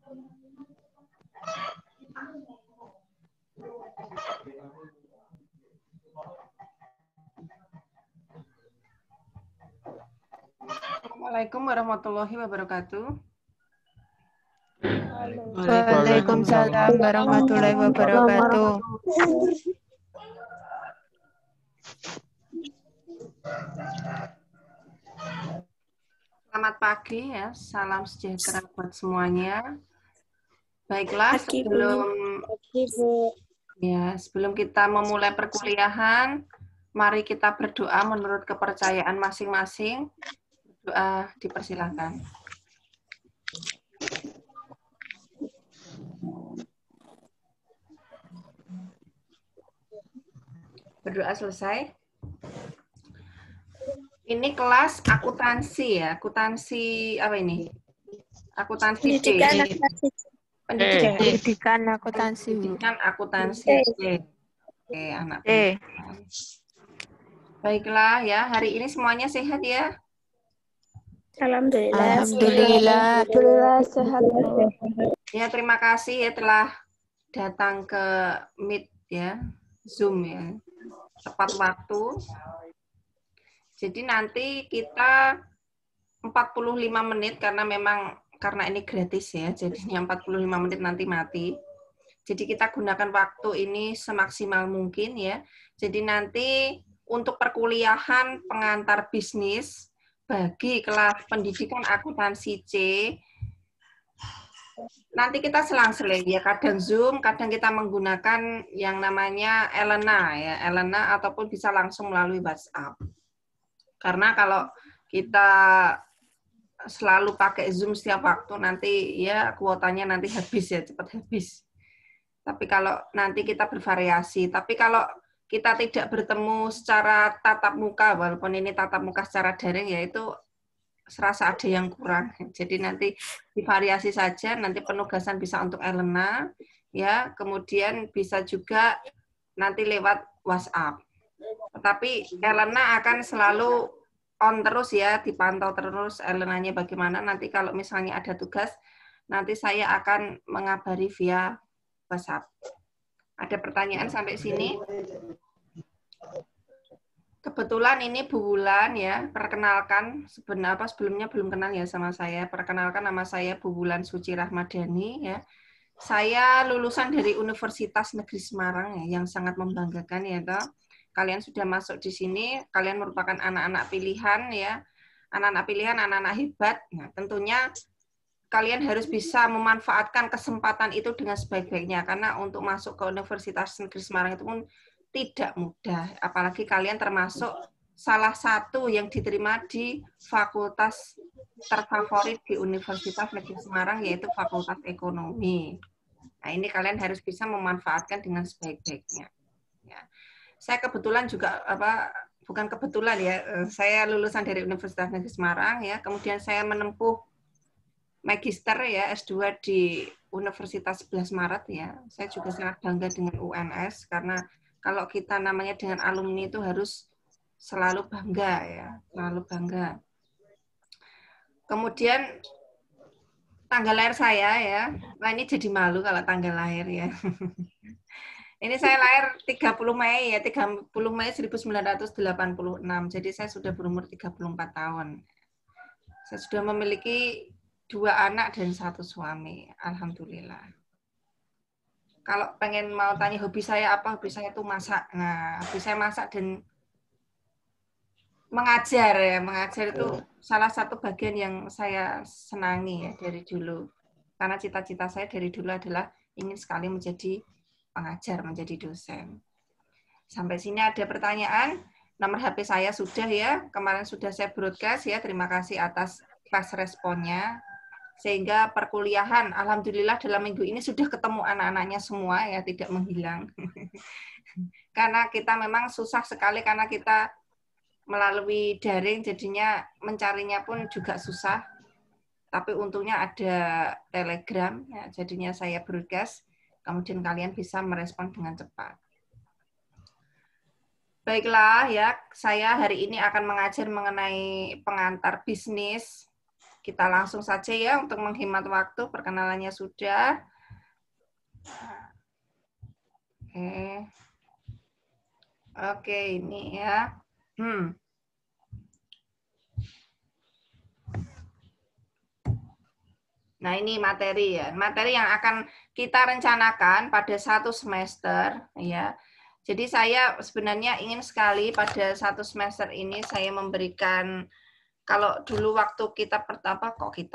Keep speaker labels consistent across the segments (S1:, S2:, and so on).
S1: Assalamualaikum warahmatullahi wabarakatuh.
S2: Waalaikumsalam warahmatullahi wabarakatuh.
S1: Selamat pagi ya, salam sejahtera buat semuanya. Baiklah, sebelum kita memulai perkuliahan, mari kita berdoa menurut kepercayaan masing-masing. Doa dipersilakan. Berdoa selesai. Ini kelas akuntansi ya, akuntansi apa ini? Akuntansi C.
S2: Pendidikan akuntansi.
S1: Pendidikan akuntansi C. Oke, anak pendidikan. Baiklah ya, hari ini semuanya sehat ya?
S2: Alhamdulillah.
S3: Alhamdulillah sehat.
S1: Ya, terima kasih ya telah datang ke Meet ya, Zoom ya. Tepat waktu. Jadi nanti kita 45 menit karena ini gratis ya, jadinya 45 menit nanti mati. Jadi kita gunakan waktu ini semaksimal mungkin ya. Jadi nanti untuk perkuliahan pengantar bisnis bagi kelas pendidikan akuntansi C, nanti kita selang-seling ya, kadang Zoom, kadang kita menggunakan yang namanya Elena ya, Elena ataupun bisa langsung melalui WhatsApp. Karena kalau kita selalu pakai Zoom setiap waktu, nanti ya kuotanya nanti habis ya, cepat habis. Tapi kalau nanti kita bervariasi, tapi kalau kita tidak bertemu secara tatap muka, walaupun ini tatap muka secara daring, ya itu serasa ada yang kurang. Jadi nanti divariasi saja, nanti penugasan bisa untuk Elena, ya, kemudian bisa juga nanti lewat WhatsApp. Tetapi Elena akan selalu on terus ya, dipantau terus Elenanya bagaimana. Nanti kalau misalnya ada tugas, nanti saya akan mengabari via WhatsApp. Ada pertanyaan sampai sini? Kebetulan ini Bu Wulan ya, perkenalkan sebelumnya belum kenal ya sama saya. Perkenalkan nama saya Bu Wulan Suci Rahmadani ya. Saya lulusan dari Universitas Negeri Semarang ya, yang sangat membanggakan ya toh. Kalian sudah masuk di sini, kalian merupakan anak-anak pilihan ya. Anak-anak pilihan, anak-anak hebat. Nah, tentunya kalian harus bisa memanfaatkan kesempatan itu dengan sebaik-baiknya, karena untuk masuk ke Universitas Negeri Semarang itu pun tidak mudah, apalagi kalian termasuk salah satu yang diterima di fakultas terfavorit di Universitas Negeri Semarang, yaitu Fakultas Ekonomi. Nah, ini kalian harus bisa memanfaatkan dengan sebaik-baiknya. Ya. Saya kebetulan juga bukan kebetulan ya, saya lulusan dari Universitas Negeri Semarang ya, kemudian saya menempuh magister ya, S2 di Universitas 11 Maret ya. Saya juga sangat bangga dengan UNS, karena kalau kita namanya dengan alumni itu harus selalu bangga ya, selalu bangga. Kemudian tanggal lahir saya ya, nah ini jadi malu kalau tanggal lahir ya. Ini saya lahir 30 Mei ya, 30 Mei 1986, jadi saya sudah berumur 34 tahun. Saya sudah memiliki 2 anak dan 1 suami, alhamdulillah. Kalau pengen mau tanya hobi saya apa, hobi saya itu masak. Nah, hobi saya masak dan mengajar ya. Mengajar itu salah satu bagian yang saya senangi ya dari dulu. Karena cita-cita saya dari dulu adalah ingin sekali menjadi pengajar, menjadi dosen. Sampai sini ada pertanyaan. Nomor HP saya sudah ya, kemarin sudah saya broadcast ya. Terima kasih atas fast responnya. Sehingga perkuliahan, alhamdulillah dalam minggu ini sudah ketemu anak-anaknya semua ya, tidak menghilang. Karena kita memang susah sekali, karena kita melalui daring, jadinya mencarinya pun juga susah. Tapi untungnya ada Telegram, ya, jadinya saya broadcast, kemudian kalian bisa merespon dengan cepat. Baiklah ya, saya hari ini akan mengajar mengenai pengantar bisnis. kita langsung saja ya untuk menghemat waktu. Perkenalannya sudah. Oke. Oke, ini ya. Nah, ini materi ya. Materi yang akan kita rencanakan pada 1 semester ya. Jadi saya sebenarnya ingin sekali pada 1 semester ini saya memberikan, kalau dulu waktu kita pertama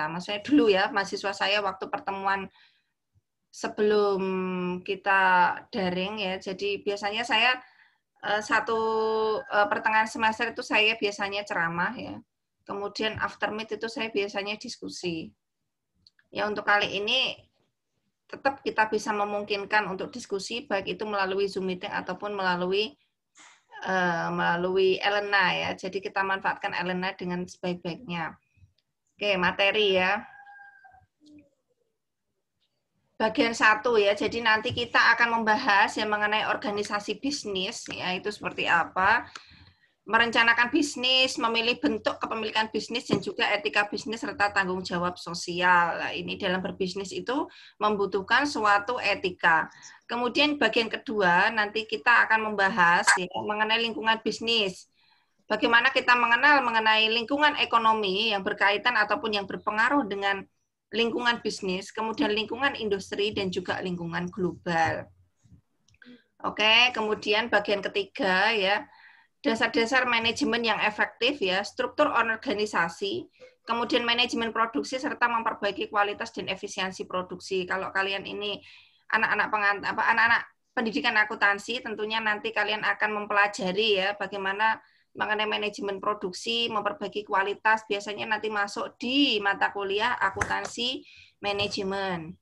S1: maksudnya dulu ya, mahasiswa saya waktu pertemuan sebelum kita daring ya. Jadi biasanya saya pertengahan semester itu saya biasanya ceramah ya. Kemudian after mid itu saya biasanya diskusi. Ya, untuk kali ini tetap kita bisa memungkinkan untuk diskusi, baik itu melalui Zoom meeting ataupun melalui Elena ya. Jadi kita manfaatkan Elena dengan sebaik-baiknya. Oke, materi ya. Bagian 1 ya. Jadi nanti kita akan membahas yang mengenai organisasi bisnis ya, itu seperti apa. Merencanakan bisnis, memilih bentuk kepemilikan bisnis, dan juga etika bisnis serta tanggung jawab sosial. Nah, ini dalam berbisnis itu membutuhkan suatu etika. Kemudian bagian kedua, nanti kita akan membahas ya, mengenai lingkungan bisnis. Bagaimana kita mengenal mengenai lingkungan ekonomi yang berkaitan ataupun yang berpengaruh dengan lingkungan bisnis, kemudian lingkungan industri, dan juga lingkungan global. Oke, kemudian bagian ketiga ya, dasar-dasar manajemen yang efektif ya, struktur organisasi, kemudian manajemen produksi serta memperbaiki kualitas dan efisiensi produksi. Kalau kalian ini anak-anak pendidikan akuntansi, tentunya nanti kalian akan mempelajari ya bagaimana mengenai manajemen produksi, memperbaiki kualitas, biasanya nanti masuk di mata kuliah akuntansi manajemen.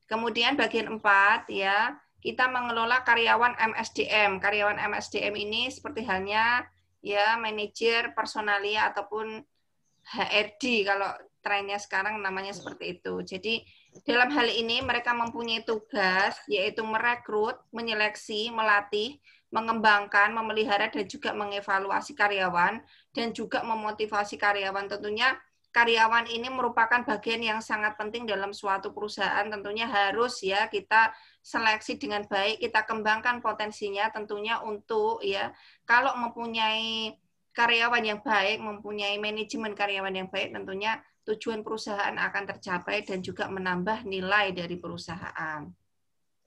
S1: Kemudian bagian 4 ya, kita mengelola karyawan MSDM. Karyawan MSDM ini seperti halnya ya manajer personalia ataupun HRD kalau trennya sekarang namanya seperti itu. Jadi dalam hal ini mereka mempunyai tugas yaitu merekrut, menyeleksi, melatih, mengembangkan, memelihara dan juga mengevaluasi karyawan dan juga memotivasi karyawan. Tentunya karyawan ini merupakan bagian yang sangat penting dalam suatu perusahaan. Tentunya harus ya kita seleksi dengan baik, kita kembangkan potensinya tentunya untuk ya kalau mempunyai karyawan yang baik, mempunyai manajemen karyawan yang baik, tentunya tujuan perusahaan akan tercapai dan juga menambah nilai dari perusahaan.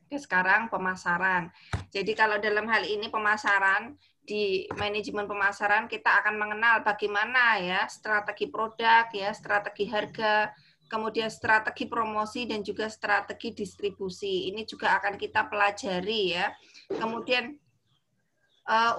S1: Oke, sekarang pemasaran. Jadi kalau dalam hal ini pemasaran, di manajemen pemasaran kita akan mengenal bagaimana ya strategi produk, ya strategi harga, kemudian strategi promosi dan juga strategi distribusi. Ini juga akan kita pelajari ya. Kemudian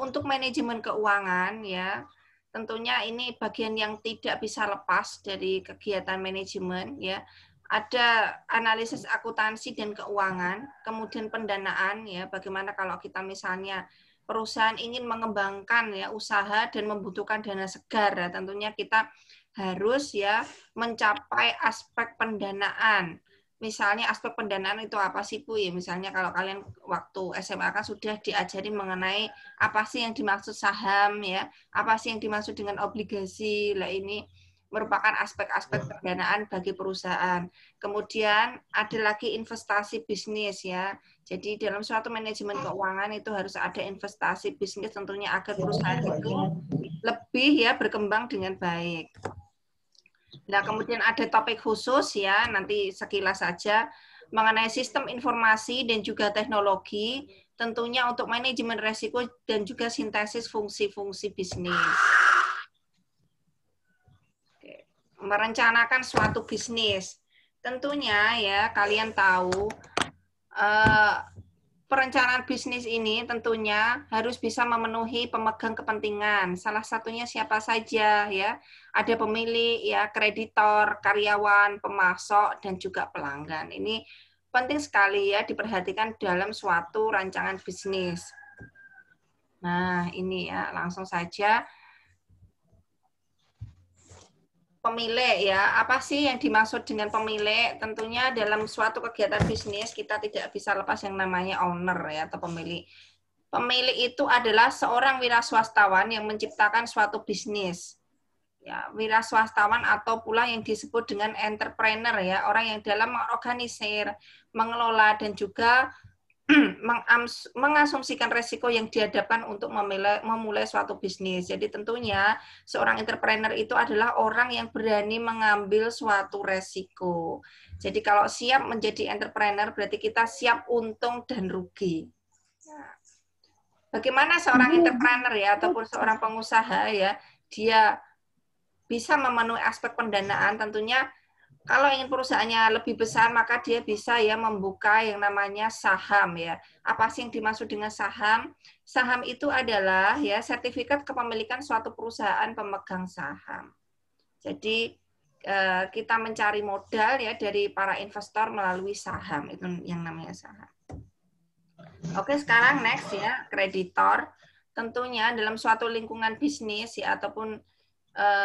S1: untuk manajemen keuangan ya, tentunya ini bagian yang tidak bisa lepas dari kegiatan manajemen ya. Ada analisis akuntansi dan keuangan, kemudian pendanaan ya, bagaimana kalau kita misalnya perusahaan ingin mengembangkan ya usaha dan membutuhkan dana segar ya, tentunya kita harus ya mencapai aspek pendanaan. Misalnya aspek pendanaan itu apa sih Bu? Ya misalnya kalau kalian waktu SMA kan sudah diajari mengenai apa sih yang dimaksud saham ya, apa sih yang dimaksud dengan obligasi. Lah ini merupakan aspek-aspek pendanaan bagi perusahaan. Kemudian ada lagi investasi bisnis ya. Jadi dalam suatu manajemen keuangan itu harus ada investasi bisnis tentunya agar perusahaan itu lebih ya berkembang dengan baik. Nah, kemudian ada topik khusus ya, nanti sekilas saja mengenai sistem informasi dan juga teknologi, tentunya untuk manajemen resiko dan juga sintesis fungsi-fungsi bisnis. Oke. Merencanakan suatu bisnis. Tentunya ya, kalian tahu perencanaan bisnis ini tentunya harus bisa memenuhi pemegang kepentingan. Salah satunya siapa saja ya. Ada pemilik ya, kreditor, karyawan, pemasok dan juga pelanggan. Ini penting sekali ya diperhatikan dalam suatu rancangan bisnis. Nah, ini ya langsung saja. Pemilik ya, apa sih yang dimaksud dengan pemilik? Tentunya dalam suatu kegiatan bisnis kita tidak bisa lepas yang namanya owner ya atau pemilik. Pemilik itu adalah seorang wira swastawan yang menciptakan suatu bisnis. ya, wira swastawan atau pula yang disebut dengan entrepreneur ya, orang yang dalam mengorganisir, mengelola dan juga mengasumsikan resiko yang dihadapkan untuk memulai suatu bisnis. Jadi tentunya seorang entrepreneur itu adalah orang yang berani mengambil suatu resiko. Jadi kalau siap menjadi entrepreneur berarti kita siap untung dan rugi. Nah, bagaimana seorang entrepreneur ya ataupun seorang pengusaha ya, dia bisa memenuhi aspek pendanaan. Tentunya kalau ingin perusahaannya lebih besar, maka dia bisa ya membuka yang namanya saham ya. Apa sih yang dimaksud dengan saham? Saham itu adalah ya sertifikat kepemilikan suatu perusahaan pemegang saham. Jadi kita mencari modal ya dari para investor melalui saham, itu yang namanya saham. Oke, sekarang next ya, kreditor. Tentunya dalam suatu lingkungan bisnis ya ataupun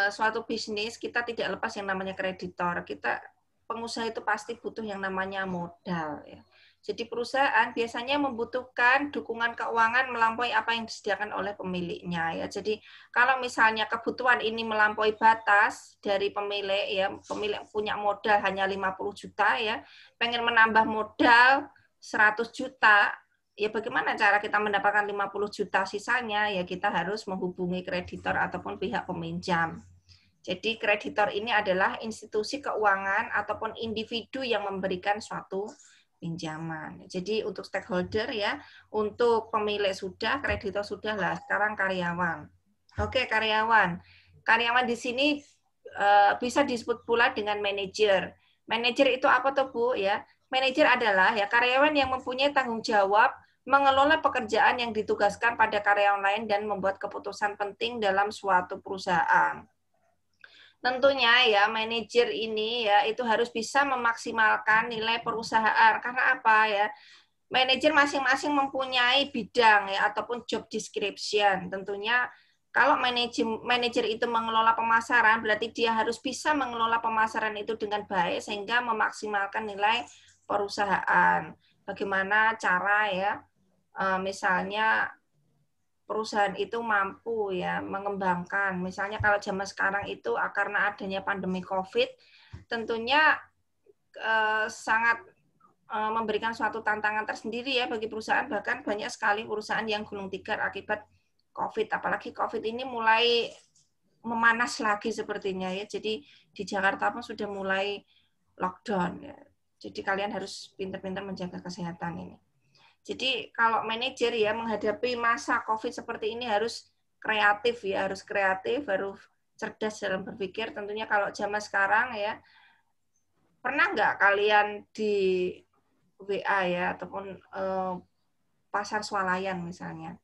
S1: suatu bisnis kita tidak lepas yang namanya kreditor. Kita pengusaha itu pasti butuh yang namanya modal ya. Jadi perusahaan biasanya membutuhkan dukungan keuangan melampaui apa yang disediakan oleh pemiliknya ya. Jadi kalau misalnya kebutuhan ini melampaui batas dari pemilik ya, pemilik punya modal hanya 50 juta ya, pengen menambah modal 100 juta, ya bagaimana cara kita mendapatkan 50 juta sisanya? Ya kita harus menghubungi kreditor ataupun pihak peminjam. Jadi kreditor ini adalah institusi keuangan ataupun individu yang memberikan suatu pinjaman. Jadi untuk stakeholder ya, untuk pemilik sudah, kreditor sudah lah, sekarang karyawan. Oke, karyawan. Karyawan di sini bisa disebut pula dengan manajer. Manajer itu apa tuh Bu ya? Manajer adalah ya karyawan yang mempunyai tanggung jawab mengelola pekerjaan yang ditugaskan pada karyawan lain dan membuat keputusan penting dalam suatu perusahaan. Tentunya ya manajer ini ya itu harus bisa memaksimalkan nilai perusahaan. Karena apa ya? Manajer masing-masing mempunyai bidang ya ataupun job description. Tentunya kalau manajer itu mengelola pemasaran berarti dia harus bisa mengelola pemasaran itu dengan baik sehingga memaksimalkan nilai perusahaan. Bagaimana cara ya misalnya perusahaan itu mampu ya mengembangkan. Misalnya kalau zaman sekarang itu karena adanya pandemi COVID, tentunya sangat memberikan suatu tantangan tersendiri ya bagi perusahaan. Bahkan banyak sekali perusahaan yang gulung tikar akibat COVID. Apalagi COVID ini mulai memanas lagi sepertinya ya. Jadi di Jakarta pun sudah mulai lockdown ya. Jadi kalian harus pintar-pintar menjaga kesehatan ini. Jadi kalau manajer ya menghadapi masa COVID seperti ini harus kreatif ya, harus cerdas dalam berpikir. Tentunya kalau zaman sekarang ya, pernah nggak kalian di WA ya ataupun pasar swalayan misalnya,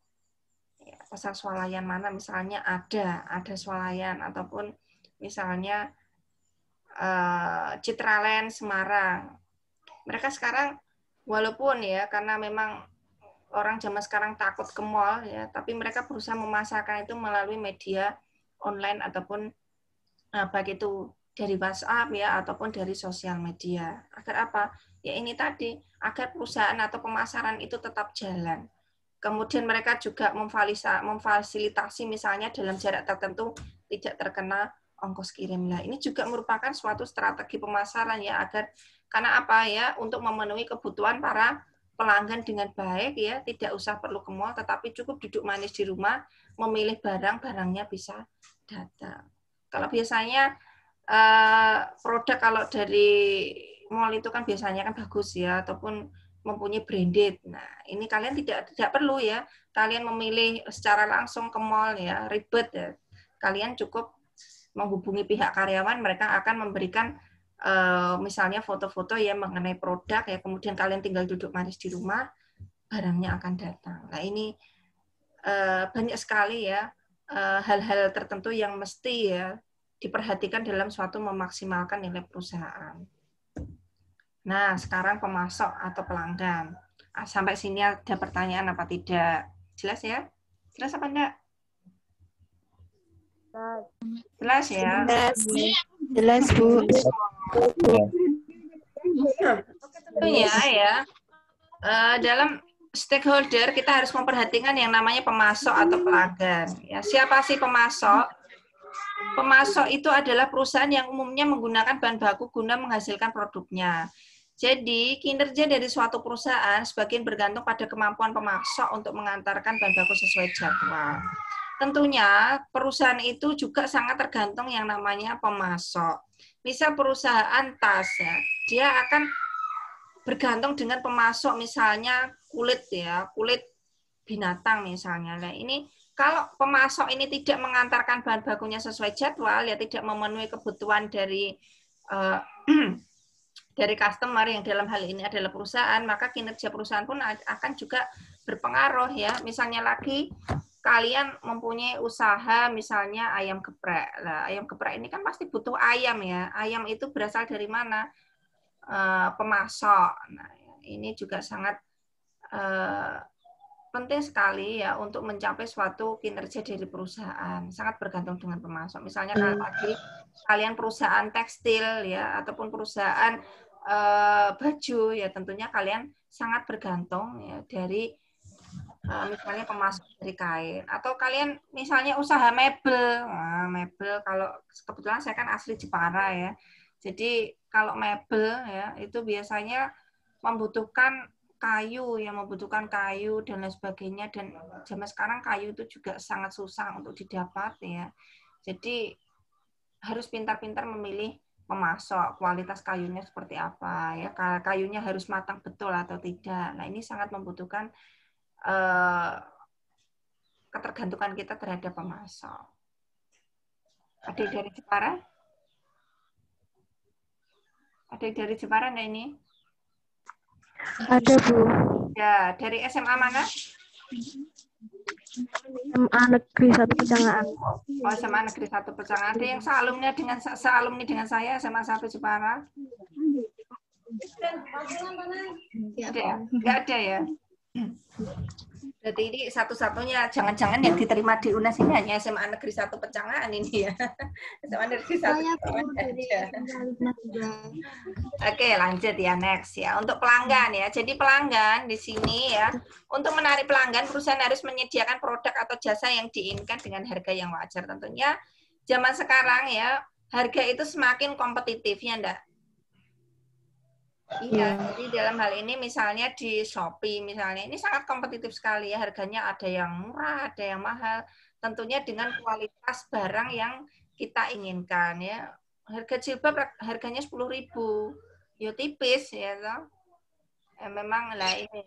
S1: ya, pasar swalayan mana misalnya ada swalayan ataupun misalnya Citraland Semarang. Mereka sekarang walaupun ya karena memang orang zaman sekarang takut ke mall ya, tapi mereka berusaha memasarkan itu melalui media online ataupun baik itu dari WhatsApp ya ataupun dari sosial media. Agar apa? Ya ini tadi, agar perusahaan atau pemasaran itu tetap jalan. Kemudian mereka juga memfasilitasi misalnya dalam jarak tertentu tidak terkena ongkos kirim. Nah, ini juga merupakan suatu strategi pemasaran ya agar karena apa ya untuk memenuhi kebutuhan para pelanggan dengan baik ya tidak usah perlu ke mall tetapi cukup duduk manis di rumah memilih barangnya bisa datang. Kalau biasanya produk kalau dari mall itu kan biasanya kan bagus ya ataupun mempunyai branded. Nah, ini kalian tidak perlu ya. Kalian memilih secara langsung ke mall ya, ribet ya. Kalian cukup menghubungi pihak karyawan, mereka akan memberikan misalnya foto-foto ya mengenai produk ya, kemudian kalian tinggal duduk manis di rumah, barangnya akan datang. Nah, ini banyak sekali ya hal-hal tertentu yang mesti ya diperhatikan dalam suatu memaksimalkan nilai perusahaan. Nah, sekarang pemasok atau pelanggan. Sampai sini ada pertanyaan apa tidak? Jelas ya? Jelas apa enggak? Jelas ya?
S2: Jelas, Bu.
S1: Tentunya ya, dalam stakeholder kita harus memperhatikan yang namanya pemasok atau pelanggan. Ya, siapa sih pemasok? Pemasok itu adalah perusahaan yang umumnya menggunakan bahan baku guna menghasilkan produknya. Jadi, kinerja dari suatu perusahaan sebagian bergantung pada kemampuan pemasok untuk mengantarkan bahan baku sesuai jadwal. Tentunya, perusahaan itu juga sangat tergantung yang namanya pemasok. Misal perusahaan tas, ya, dia akan bergantung dengan pemasok, misalnya kulit binatang misalnya. Nah, ini kalau pemasok ini tidak mengantarkan bahan bakunya sesuai jadwal, ya tidak memenuhi kebutuhan dari dari customer yang dalam hal ini adalah perusahaan, maka kinerja perusahaan pun akan juga berpengaruh ya. Misalnya lagi kalian mempunyai usaha misalnya ayam geprek. Lah, ayam geprek ini kan pasti butuh ayam ya. Ayam itu berasal dari mana? Pemasok. Nah, ini juga sangat penting sekali ya untuk mencapai suatu kinerja dari perusahaan. Sangat bergantung dengan pemasok. Misalnya kalau tadi kalian perusahaan tekstil ya ataupun perusahaan baju ya, tentunya kalian sangat bergantung ya dari misalnya pemasok dari kain, atau kalian misalnya usaha mebel. Nah, mebel kalau kebetulan saya kan asli Jepara ya. Jadi kalau mebel ya itu biasanya membutuhkan kayu dan lain sebagainya, dan zaman sekarang kayu itu juga sangat susah untuk didapat ya. Jadi harus pintar-pintar memilih pemasok, kualitas kayunya seperti apa ya, kayunya harus matang betul atau tidak. Nah, ini sangat membutuhkan ketergantungan kita terhadap pemasok. Ada yang dari Jepara? Ada yang dari Jepara enggak ini?
S3: Ada, Bu.
S1: Ya, dari SMA mana?
S3: SMA Negeri 1 Pecangaan.
S1: Oh, SMA Negeri 1 Pecangaan. Ada yang sealumni dengan saya SMA 1 Jepara? Ada ya? Enggak ada ya? Berarti ini satu-satunya, jangan-jangan yang diterima di UNAS ini hanya SMA Negeri 1 Pecangaan ini ya. SMA Negeri 1 Pecangaan aja. Oke, lanjut ya, next ya. Untuk pelanggan ya. Jadi pelanggan di sini ya, untuk menarik pelanggan, perusahaan harus menyediakan produk atau jasa yang diinginkan dengan harga yang wajar. Tentunya zaman sekarang ya, harga itu semakin kompetitif ya enggak? Iya, jadi dalam hal ini misalnya di Shopee misalnya, ini sangat kompetitif sekali ya, harganya ada yang murah, ada yang mahal, tentunya dengan kualitas barang yang kita inginkan ya. Harga jilbab harganya 10.000, ya tipis ya toh. Memang lah ini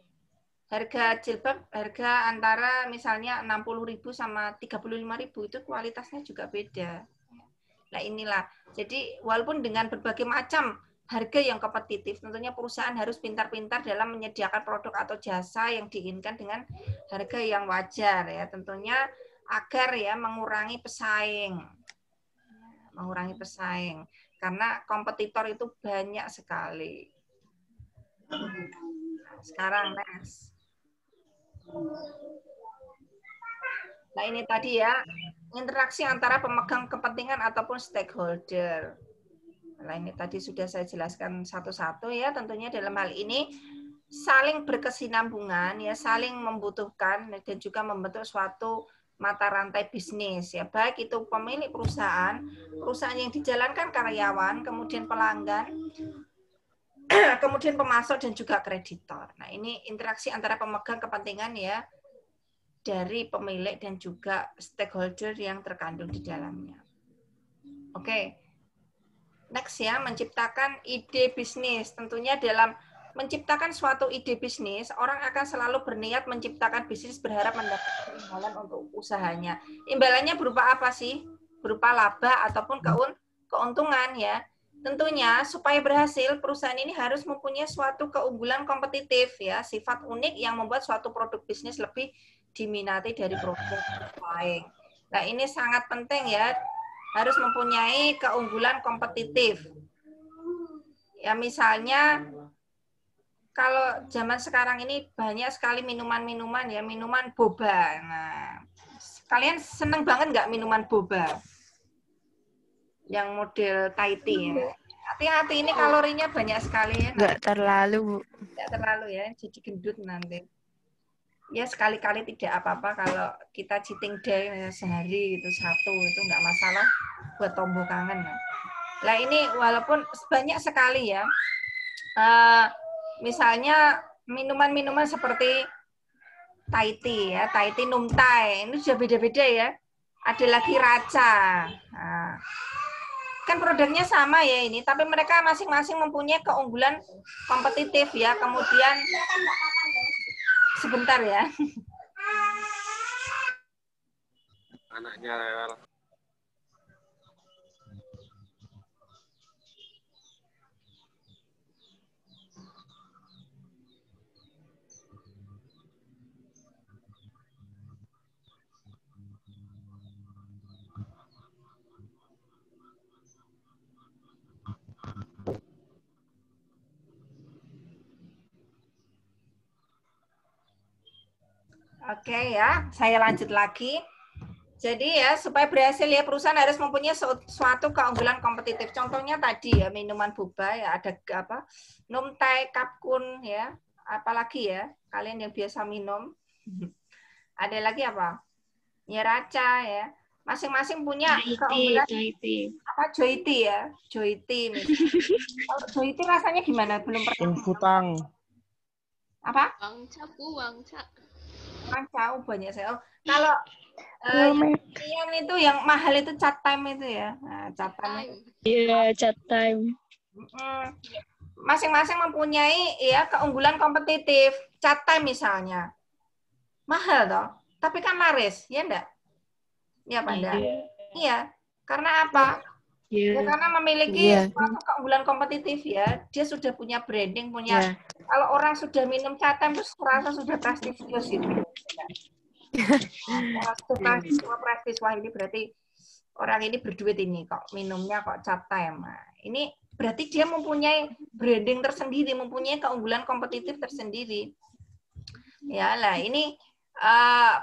S1: harga jilbab, harga antara misalnya 60.000 sama 35.000 itu kualitasnya juga beda. Nah inilah, jadi walaupun dengan berbagai macam harga yang kompetitif, tentunya perusahaan harus pintar-pintar dalam menyediakan produk atau jasa yang diinginkan dengan harga yang wajar ya, tentunya agar ya mengurangi pesaing karena kompetitor itu banyak sekali. Sekarang next. Nah ini tadi ya, interaksi antara pemegang kepentingan ataupun stakeholder. Nah, ini tadi sudah saya jelaskan satu-satu ya. Tentunya dalam hal ini saling berkesinambungan ya, saling membutuhkan dan juga membentuk suatu mata rantai bisnis ya. Baik itu pemilik perusahaan yang dijalankan karyawan, kemudian pelanggan, kemudian pemasok dan juga kreditor. Nah, ini interaksi antara pemegang kepentingan ya dari pemilik dan juga stakeholder yang terkandung di dalamnya. Oke. Next ya, menciptakan ide bisnis. Tentunya dalam menciptakan suatu ide bisnis, orang akan selalu berniat menciptakan bisnis berharap mendapatkan imbalan untuk usahanya. Imbalannya berupa apa sih? Berupa laba ataupun keuntungan ya. Tentunya supaya berhasil, perusahaan ini harus mempunyai suatu keunggulan kompetitif ya, sifat unik yang membuat suatu produk bisnis lebih diminati dari produk lain. Nah, ini sangat penting ya, harus mempunyai keunggulan kompetitif. Ya misalnya kalau zaman sekarang ini banyak sekali minuman-minuman ya, minuman boba. Nah, kalian seneng banget nggak minuman boba? Yang model Thai tea ya. Hati-hati ini kalorinya banyak sekali ya.
S3: Nggak terlalu, Bu.
S1: Nggak terlalu ya, jadi gendut nanti. Ya sekali-kali tidak apa-apa kalau kita cheating day sehari itu satu, itu nggak masalah buat tombol kangen. Nah ini walaupun banyak sekali ya, misalnya minuman-minuman seperti Thai tea ya, Thai tea Num Thai, ini sudah beda-beda ya. Ada lagi Raca. Nah, kan produknya sama ya ini, tapi mereka masing-masing mempunyai keunggulan kompetitif ya. Kemudian sebentar ya.
S4: Anaknya lewat.
S1: Oke ya, saya lanjut lagi. Jadi ya, supaya berhasil ya, perusahaan harus mempunyai suatu keunggulan kompetitif. Contohnya tadi ya, minuman boba ya, ada apa? Num Thai, Kapkun ya, apalagi ya, kalian yang biasa minum. Ada lagi apa? Ya Raca ya. Masing-masing punya keunggulan. Apa Joy Tea ya? Joy Tea misalnya. Kalau Joy Tea rasanya gimana? Belum pernah.
S5: Futang.
S1: Apa?
S6: Wangca Bu, Wangca.
S1: Wangca banyak saya. Kalau yang itu yang mahal itu Chat Time itu ya. Nah, Chat Time.
S3: Iya, chat time.
S1: Masing-masing mempunyai ya keunggulan kompetitif. Chat Time misalnya. Mahal toh, tapi kan laris, ya enggak? Ya, Pak Enggak? Iya. Karena apa? Ya, karena memiliki suatu keunggulan kompetitif ya. Dia sudah punya branding, punya kalau orang sudah minum Chat Time terus merasa sudah prestisius itu. Semua prestis, wah ini berarti orang ini berduit ini kok minumnya kok Chat Time. Nah, ini berarti dia mempunyai branding tersendiri, mempunyai keunggulan kompetitif tersendiri. Ya lah, ini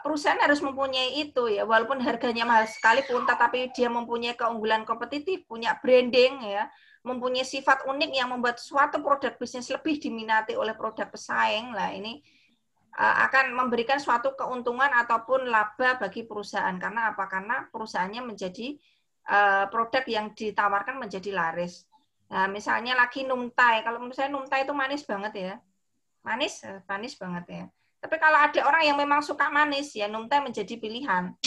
S1: perusahaan harus mempunyai itu ya, walaupun harganya mahal sekalipun, tetapi dia mempunyai keunggulan kompetitif, punya branding ya, mempunyai sifat unik yang membuat suatu produk bisnis lebih diminati oleh produk pesaing. Lah ini akan memberikan suatu keuntungan ataupun laba bagi perusahaan. Karena apa? Karena perusahaannya menjadi produk yang ditawarkan menjadi laris. Nah, misalnya lagi Num Thai. Kalau menurut saya Num Thai itu manis banget ya. Manis banget ya. Tapi kalau ada orang yang memang suka manis, ya Num Thai menjadi pilihan.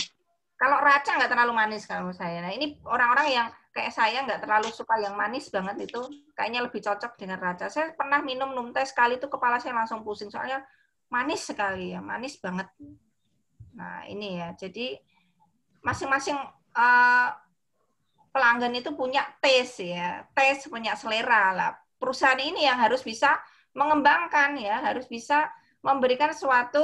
S1: Kalau Raca nggak terlalu manis kalau menurut saya. Nah, ini orang-orang yang kayak saya nggak terlalu suka yang manis banget itu, kayaknya lebih cocok dengan Raca. Saya pernah minum Num Thai sekali itu kepala saya langsung pusing. Soalnya manis sekali ya, manis banget. Nah ini ya, jadi masing-masing pelanggan itu punya taste ya, taste punya selera lah. Perusahaan ini yang harus bisa mengembangkan ya, harus bisa memberikan suatu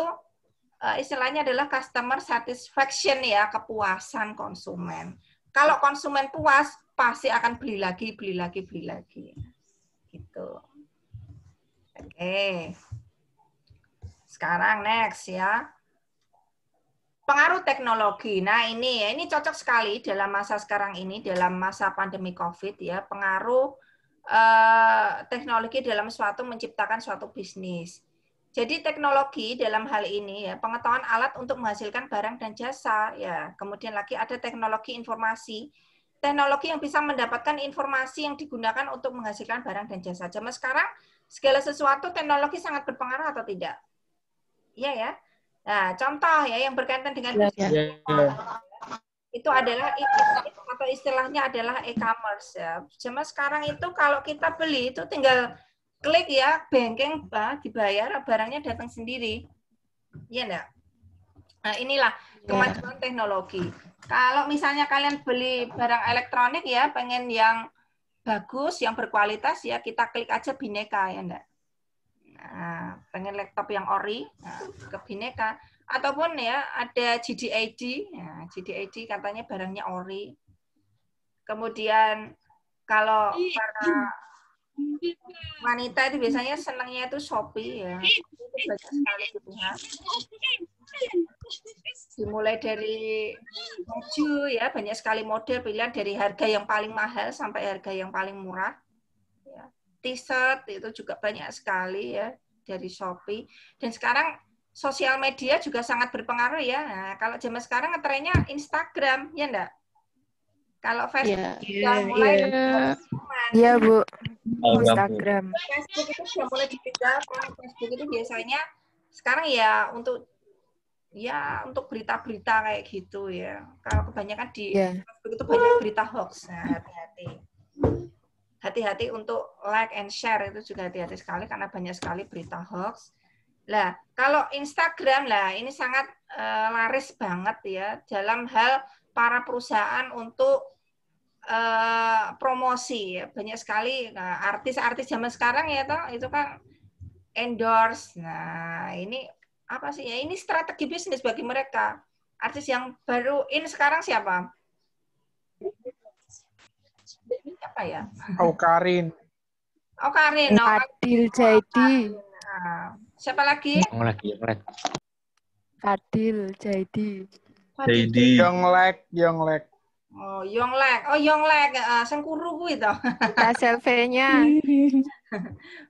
S1: istilahnya adalah customer satisfaction ya, kepuasan konsumen. Kalau konsumen puas, pasti akan beli lagi, beli lagi, beli lagi. Gitu. Oke. Sekarang next ya. Pengaruh teknologi. Nah, ini cocok sekali dalam masa sekarang ini, dalam masa pandemi Covid ya, pengaruh teknologi dalam suatu menciptakan suatu bisnis. Jadi teknologi dalam hal ini ya, pengetahuan alat untuk menghasilkan barang dan jasa ya. Kemudian lagi ada teknologi informasi. Teknologi yang bisa mendapatkan informasi yang digunakan untuk menghasilkan barang dan jasa. Zaman sekarang segala sesuatu teknologi sangat berpengaruh atau tidak? Iya ya. Nah, contoh ya yang berkaitan dengan itu adalah atau istilahnya adalah e-commerce ya. Zaman sekarang itu kalau kita beli itu tinggal klik ya, banking dibayar, barangnya datang sendiri. Iya enggak? Nah, inilah kemajuan teknologi. Kalau misalnya kalian beli barang elektronik ya, pengen yang bagus, yang berkualitas ya, kita klik aja Bhinneka ya enggak? Nah, pengen laptop yang ori, nah, ke Bhinneka. Ataupun ya ada GDAD, nah, GDAD katanya barangnya ori. Kemudian kalau para wanita itu biasanya senangnya itu Shopee ya. Itu banyak sekali pilihan. Dimulai dari baju ya, banyak sekali model pilihan dari harga yang paling mahal sampai harga yang paling murah. Ya. T-shirt itu juga banyak sekali ya dari Shopee. Dan sekarang sosial media juga sangat berpengaruh ya. Nah, kalau zaman sekarang ngetrennya Instagram, ya enggak? Kalau Facebook sudah mulai
S2: Iya, Bu.
S4: Oh,
S2: Instagram.
S1: Facebook itu sudah mulai ditinggalkan. Facebook itu biasanya sekarang ya untuk berita-berita kayak gitu ya. Kalau kebanyakan di Facebook itu banyak berita hoax. Nah, hati-hati. Hati-hati untuk like and share itu juga hati-hati sekali karena banyak sekali berita hoax. Lah, kalau Instagram lah ini sangat laris banget ya dalam hal para perusahaan untuk promosi ya. Banyak sekali artis-artis zaman sekarang ya toh itu kan endorse. Nah, ini apa sih ya? Ini strategi bisnis bagi mereka. Artis yang baru in sekarang siapa? Apa ya?
S5: Aukarin.
S1: Aukarin.
S2: Fadil Jaidi.
S1: Nah, siapa lagi?
S2: Fadil Jaidi.
S5: Yonglek.
S1: Oh, Yonglek. Sengkuru kuwi to.
S2: Kita selfie-nya.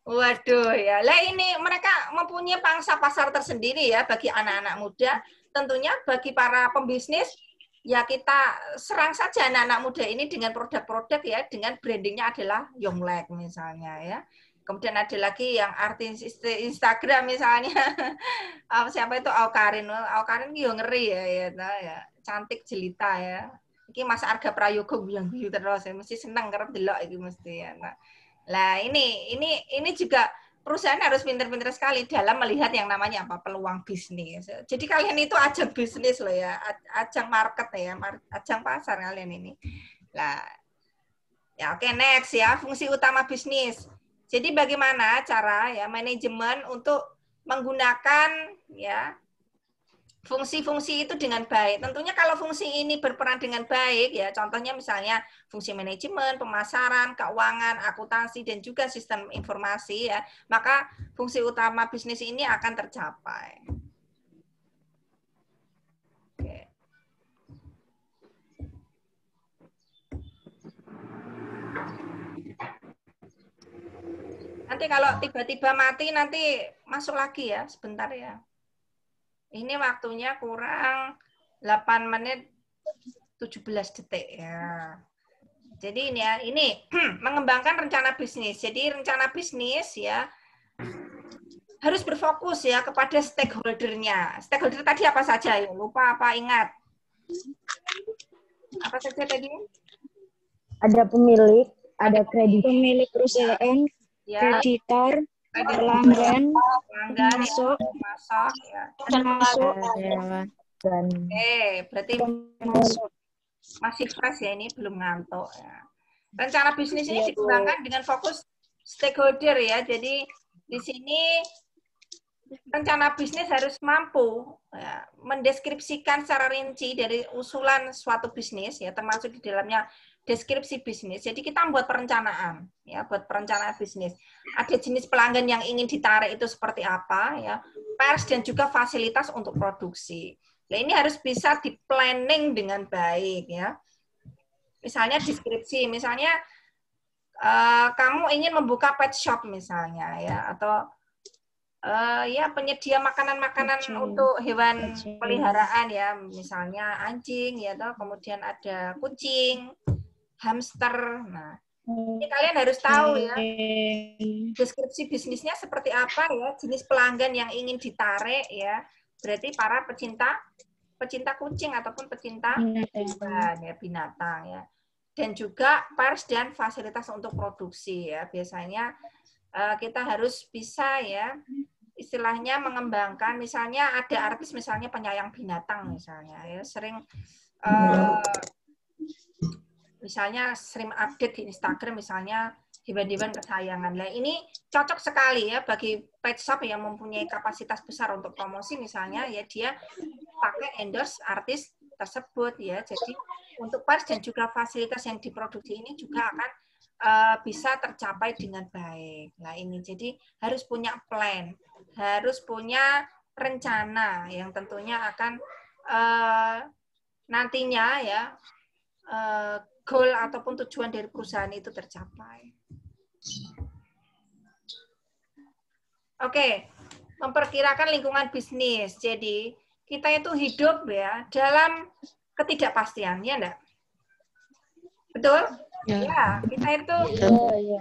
S1: Waduh ya. Lah ini mereka mempunyai pangsa pasar tersendiri ya bagi anak-anak muda. Tentunya bagi para pembisnis ya kita serang saja anak-anak muda ini dengan produk-produk ya, dengan brandingnya adalah Yonglek misalnya ya. Kemudian ada lagi yang artis Instagram misalnya. Siapa itu Aukarin. Aukarin yo ngeri ya. Cantik jelita ya. Iki Mas Arga Prayoga yang biru terus ya, mesti seneng karena delok iki mesti ya. Nah, ini juga perusahaan harus pintar-pintar sekali dalam melihat yang namanya apa peluang bisnis. Jadi kalian itu ajang bisnis loh ya, ajang market ya, ajang pasar kalian ini. Nah, ya oke, next ya, fungsi utama bisnis. Jadi bagaimana cara ya manajemen untuk menggunakan ya fungsi-fungsi itu dengan baik. Tentunya kalau fungsi ini berperan dengan baik ya, contohnya misalnya fungsi manajemen, pemasaran, keuangan, akuntansi dan juga sistem informasi ya, maka fungsi utama bisnis ini akan tercapai. Oke. Nanti kalau tiba-tiba mati nanti masuk lagi ya, sebentar ya. Ini waktunya kurang 8 menit 17 detik ya. Jadi ini mengembangkan rencana bisnis. Jadi rencana bisnis ya harus berfokus ya kepada stakeholder-nya. Stakeholder tadi apa saja ya? Lupa apa ingat? Apa saja tadi?
S6: Ada pemilik, ada kreditur.
S3: Pemilik perusahaan, kreditor, pelanggan, masuk
S1: ya.
S3: Masuk.
S1: Berarti masih fresh ya, ini belum ngantuk ya. Rencana bisnis ini dikembangkan dengan fokus stakeholder ya. Jadi di sini rencana bisnis harus mampu ya, mendeskripsikan secara rinci dari usulan suatu bisnis ya, termasuk di dalamnya deskripsi bisnis. Jadi kita membuat perencanaan ya, buat perencanaan bisnis. Ada jenis pelanggan yang ingin ditarik itu seperti apa ya, pers dan juga fasilitas untuk produksi. Nah, ini harus bisa di-planning dengan baik ya. Misalnya deskripsi, misalnya kamu ingin membuka pet shop misalnya ya, atau ya penyedia makanan-makanan untuk hewan peliharaan ya, misalnya anjing ya, atau kemudian ada kucing, hamster. Nah, ini kalian harus tahu ya deskripsi bisnisnya seperti apa ya, jenis pelanggan yang ingin ditarik ya. Berarti para pecinta kucing ataupun pecinta hewan ya, binatang ya. Dan juga pers dan fasilitas untuk produksi ya. Biasanya kita harus bisa ya istilahnya mengembangkan, misalnya ada artis misalnya penyayang binatang misalnya ya, sering misalnya sering update di Instagram misalnya hewan-hewan kesayangan. Nah, ini cocok sekali ya bagi pet shop yang mempunyai kapasitas besar untuk promosi misalnya ya, dia pakai endorse artis tersebut ya. Jadi untuk pers dan juga fasilitas yang diproduksi ini juga akan bisa tercapai dengan baik. Nah, ini jadi harus punya plan, harus punya rencana yang tentunya akan nantinya ya goal ataupun tujuan dari perusahaan itu tercapai. Oke. memperkirakan lingkungan bisnis. Jadi kita itu hidup ya dalam ketidakpastian, ya enggak? Betul? Ya, kita itu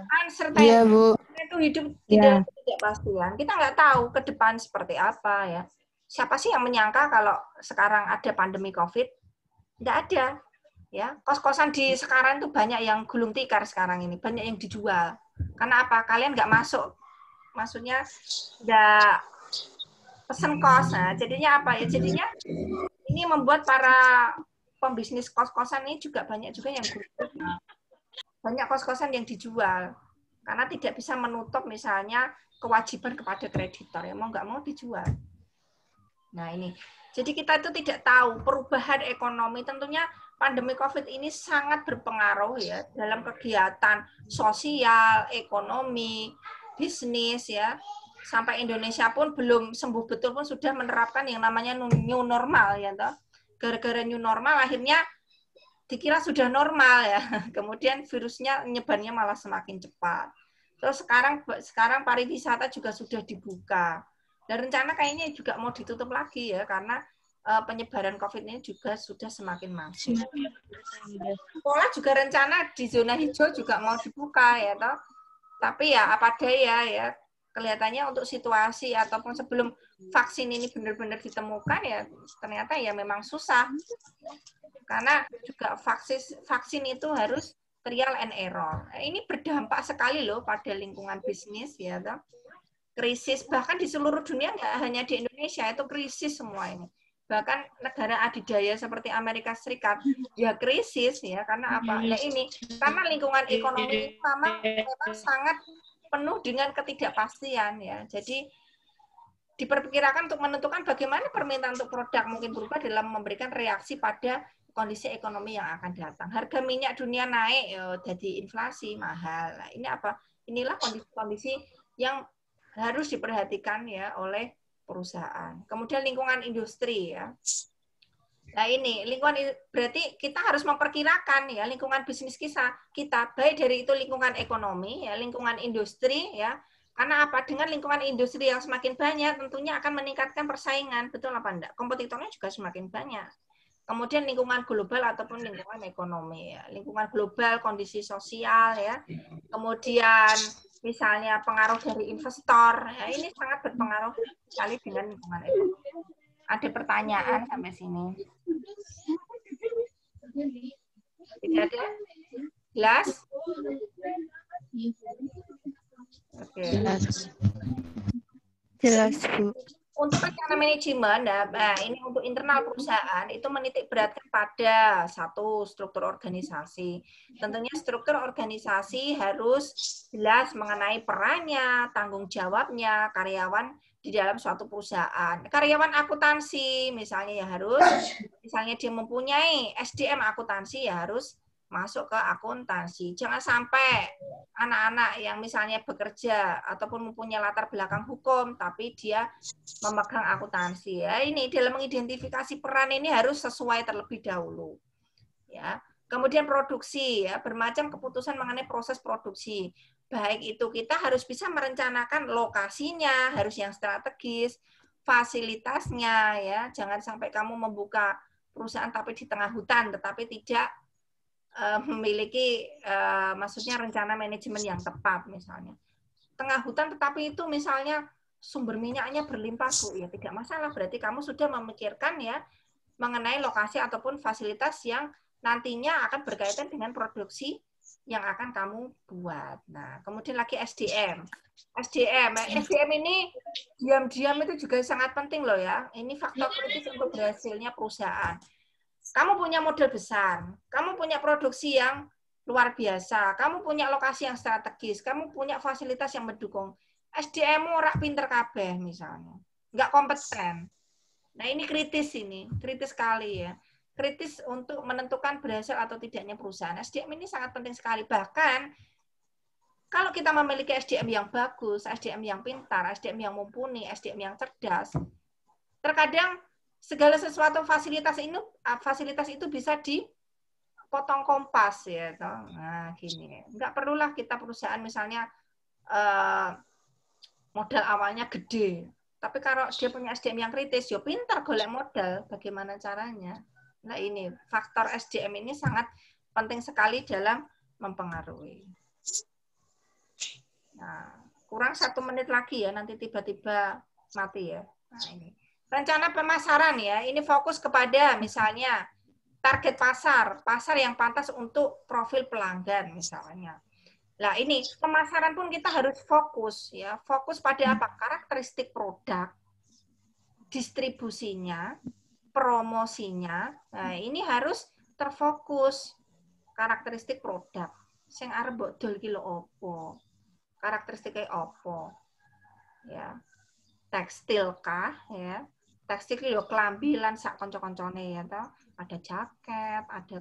S1: uncertainty.
S2: Iya, Bu.
S1: Kita itu hidup di dalam ketidakpastian. Kita nggak tahu ke depan seperti apa ya. Siapa sih yang menyangka kalau sekarang ada pandemi COVID? Nggak ada. Ya, kos-kosan di sekarang itu banyak yang gulung tikar sekarang ini, banyak yang dijual. Karena apa? Kalian nggak masuk. Maksudnya nggak pesen kos. Nah, jadinya apa ya? Jadinya ini membuat para pembisnis kos-kosan ini juga banyak juga yang banyak kos-kosan yang dijual karena tidak bisa menutup misalnya kewajiban kepada kreditor ya mau nggak mau dijual. Nah ini, jadi kita itu tidak tahu perubahan ekonomi. Tentunya pandemi COVID ini sangat berpengaruh ya dalam kegiatan sosial, ekonomi, bisnis ya. Sampai Indonesia pun belum sembuh betul pun sudah menerapkan yang namanya new normal ya toh. Gara-gara new normal akhirnya dikira sudah normal ya. Kemudian virusnya nyebarnya malah semakin cepat. Terus sekarang pariwisata juga sudah dibuka. Dan rencana kayaknya juga mau ditutup lagi ya karena penyebaran COVID ini juga sudah semakin masif. Sekolah juga rencana di zona hijau juga mau dibuka ya toh. Tapi ya apa daya ya kelihatannya untuk situasi ataupun sebelum vaksin ini benar-benar ditemukan ya ternyata ya memang susah. Karena juga vaksin itu harus trial and error. Ini berdampak sekali loh pada lingkungan bisnis ya toh. Krisis bahkan di seluruh dunia nggak hanya di Indonesia itu krisis semua ini. Bahkan negara adidaya seperti Amerika Serikat ya krisis ya karena apa? Nah ini karena lingkungan ekonomi memang sangat penuh dengan ketidakpastian ya. Jadi diperkirakan untuk menentukan bagaimana permintaan untuk produk mungkin berubah dalam memberikan reaksi pada kondisi ekonomi yang akan datang. Harga minyak dunia naik, jadi inflasi mahal. Nah, ini apa? Inilah kondisi-kondisi yang harus diperhatikan ya oleh perusahaan. Kemudian lingkungan industri ya. Nah ini lingkungan berarti kita harus memperkirakan ya lingkungan bisnis kita baik dari itu lingkungan ekonomi ya lingkungan industri ya karena apa dengan lingkungan industri yang semakin banyak tentunya akan meningkatkan persaingan betul apa enggak kompetitornya juga semakin banyak. Kemudian lingkungan global ataupun lingkungan ekonomi ya lingkungan global kondisi sosial ya kemudian misalnya pengaruh dari investor ya ini sangat berpengaruh sekali dengan lingkungan ekonomi. Ada pertanyaan sampai sini? Tidak ada? Jelas? Oke.
S2: Jelas, Bu.
S1: Untuk rencana manajemen, nah, ini untuk internal perusahaan itu menitik beratkan pada satu struktur organisasi. Tentunya struktur organisasi harus jelas mengenai perannya, tanggung jawabnya, karyawan di dalam suatu perusahaan. Karyawan akuntansi misalnya ya harus, misalnya dia mempunyai SDM akuntansi ya harus masuk ke akuntansi. Jangan sampai anak-anak yang misalnya bekerja ataupun mempunyai latar belakang hukum, tapi dia memegang akuntansi. Ya, ini dalam mengidentifikasi peran ini harus sesuai terlebih dahulu. Ya. Kemudian produksi, ya, bermacam keputusan mengenai proses produksi. Baik itu kita harus bisa merencanakan lokasinya, harus yang strategis, fasilitasnya, ya. Jangan sampai kamu membuka perusahaan tapi di tengah hutan, tetapi tidak memiliki maksudnya rencana manajemen yang tepat misalnya. Tengah hutan tetapi itu misalnya sumber minyaknya berlimpah Bu, ya tidak masalah berarti kamu sudah memikirkan ya mengenai lokasi ataupun fasilitas yang nantinya akan berkaitan dengan produksi yang akan kamu buat. Nah, kemudian lagi SDM. SDM ini diam-diam itu juga sangat penting loh ya. Ini faktor kritis untuk berhasilnya perusahaan. Kamu punya modal besar, kamu punya produksi yang luar biasa, kamu punya lokasi yang strategis, kamu punya fasilitas yang mendukung. SDM-mu ora pinter kabeh misalnya, nggak kompeten. Nah ini kritis sekali ya. Kritis untuk menentukan berhasil atau tidaknya perusahaan. SDM ini sangat penting sekali. Bahkan kalau kita memiliki SDM yang bagus, SDM yang pintar, SDM yang mumpuni, SDM yang cerdas, terkadang segala sesuatu fasilitas itu bisa dipotong kompas ya. Nah, gini. Enggak perlulah kita perusahaan misalnya modal awalnya gede, Tapi kalau dia punya SDM yang kritis, ya pintar golek modal. Bagaimana caranya? Nah ini, faktor SDM ini sangat penting sekali dalam mempengaruhi. Nah, kurang 1 menit lagi ya, nanti tiba-tiba mati ya. Nah ini. Rencana pemasaran ya, ini fokus kepada misalnya target pasar, pasar yang pantas untuk profil pelanggan misalnya. Nah ini pemasaran pun kita harus fokus ya, fokus pada apa? Karakteristik produk, distribusinya, promosinya. Nah ini harus terfokus karakteristik produk. Sing arep mbok dol ki lho opo? Karakteristiknya opo? Ya. Tekstil kah ya? Tekstil yo klambi lan sak kanca-kancane ya toh. Ada jaket, ada